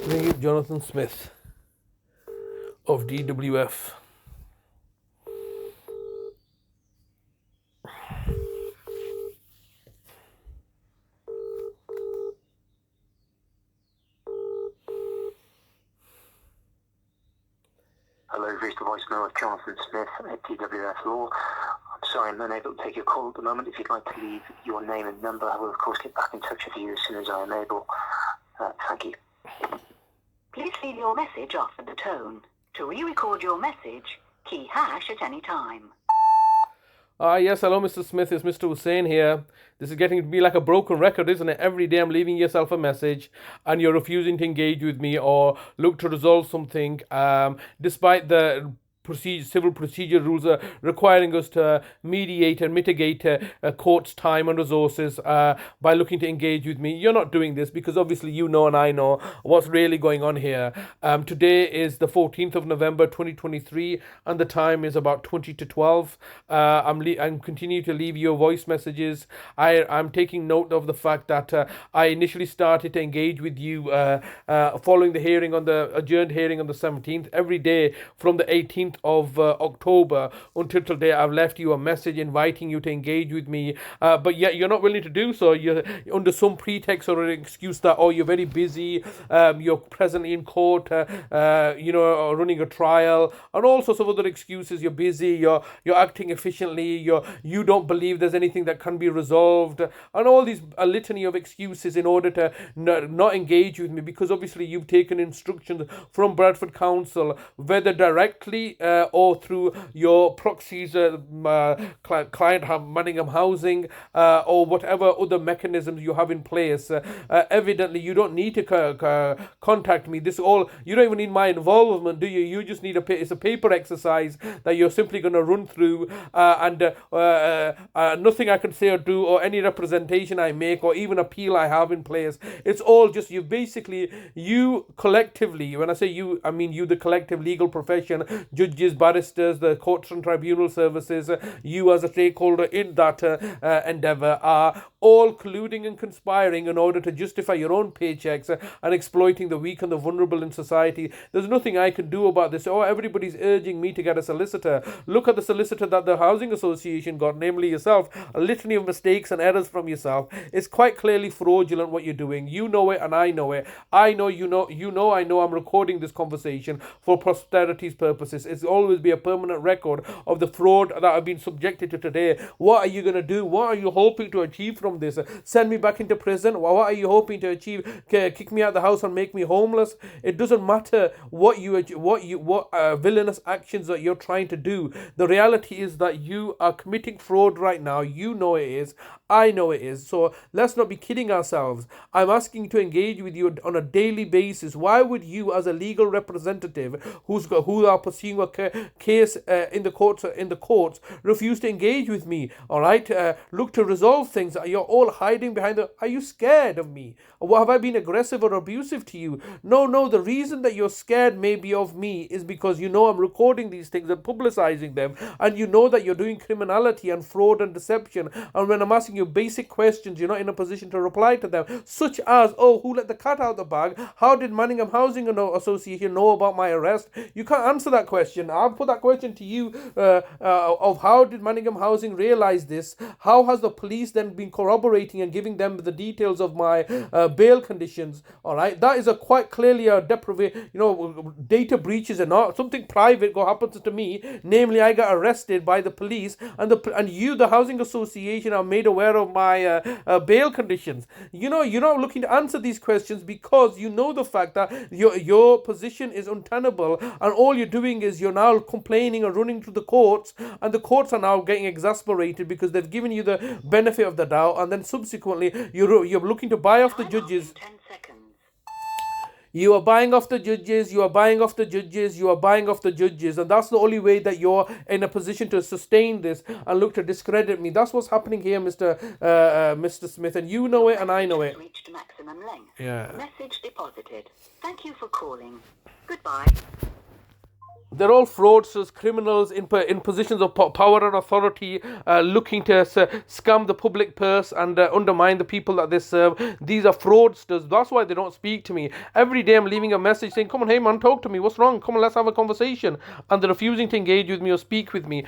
Jonathan Smith of DWF. Hello, you've reached the voicemail of Jonathan Smith at DWF Law. I'm sorry I'm unable to take your call at the moment. If you'd like to leave your name and number, I will of course get back in touch with you as soon as I am able. Thank you. Please leave your message after the tone. To re-record your message, key hash at any time. Yes, hello, Mr. Smith. It's Mr. Hussain here. This is getting to be like a broken record, isn't it? Every day I'm leaving yourself a message and you're refusing to engage with me or look to resolve something, despite the civil procedure rules are requiring us to mediate and mitigate a court's time and resources by looking to engage with me. You're not doing this because obviously you know and I know what's really going on here. Today is the 14th of November 2023 and the time is about 20 to 12. I'm continuing to leave you voice messages. I'm taking note of the fact that I initially started to engage with you following the hearing on the adjourned hearing on the 17th. Every day from the 18th of October until today, I've left you a message inviting you to engage with me, but yet you're not willing to do so. You're under some pretext or an excuse that, oh, you're very busy, you're presently in court, running a trial, and all sorts of other excuses. You're busy, you're acting efficiently, you don't believe there's anything that can be resolved, and all these a litany of excuses in order to not engage with me, because obviously you've taken instructions from Bradford Council, whether directly or through your proxies, client Manningham Housing, or whatever other mechanisms you have in place. Evidently, you don't need to contact me. You don't even need my involvement, do you? You just need it's a paper exercise that you're simply going to run through, and nothing I can say or do, or any representation I make, or even appeal I have in place. It's all just you collectively. When I say you, I mean you, the collective legal profession, judges, barristers, the courts and tribunal services, you as a stakeholder in that endeavour, are all colluding and conspiring in order to justify your own paychecks and exploiting the weak and the vulnerable in society. There's nothing I can do about this. Oh, everybody's urging me to get a solicitor. Look at the solicitor that the Housing Association got, namely yourself. A litany of mistakes and errors from yourself. It's quite clearly fraudulent what you're doing. You know it and I know it. I know you know I know. I'm recording this conversation for posterity's purposes. It's always be a permanent record of the fraud that I've been subjected to today. What are you going to do? What are you hoping to achieve from this? Send me back into prison? What are you hoping to achieve? Kick me out of the house and make me homeless? It doesn't matter what villainous actions that you're trying to do. The reality is that you are committing fraud right now. You know it is. I know it is. So let's not be kidding ourselves. I'm asking you to engage with you on a daily basis. Why would you, as a legal representative who are pursuing a case in the courts, refuse to engage with me? All right, look to resolve things. You're all hiding behind Are you scared of me? Or have I been aggressive or abusive to you? No. The reason that you're scared maybe of me is because you know I'm recording these things and publicizing them, and you know that you're doing criminality and fraud and deception. And when I'm asking you basic questions, you're not in a position to reply to them, such as, oh, who let the cat out of the bag? How did Manningham Housing Association know about my arrest? You can't answer that question. I'll put that question to you of how did Manningham Housing realize this? How has the police then been corroborating and giving them the details of my bail conditions? All right, that is quite clearly a deprivation. Data breaches and not something private happens to me. Namely, I got arrested by the police, and you, the Housing Association, are made aware of my bail conditions. You're not looking to answer these questions because you know the fact that your position is untenable, and all you're doing is you're now complaining and running to the courts, and the courts are now getting exasperated because they've given you the benefit of the doubt, and then subsequently you're looking to buy off the judges. 10 seconds. You are buying off the judges, you are buying off the judges, you are buying off the judges, and that's the only way that you're in a position to sustain this and look to discredit me. That's what's happening here, Mr. Smith, and you know it and I know it. Reached maximum length. Yeah. Message deposited. Thank you for calling. Goodbye. They're all fraudsters, criminals in positions of power and authority, looking to scam the public purse and undermine the people that they serve. These are fraudsters. That's why they don't speak to me. Every day I'm leaving a message saying, come on, hey man, talk to me. What's wrong? Come on, let's have a conversation. And they're refusing to engage with me or speak with me.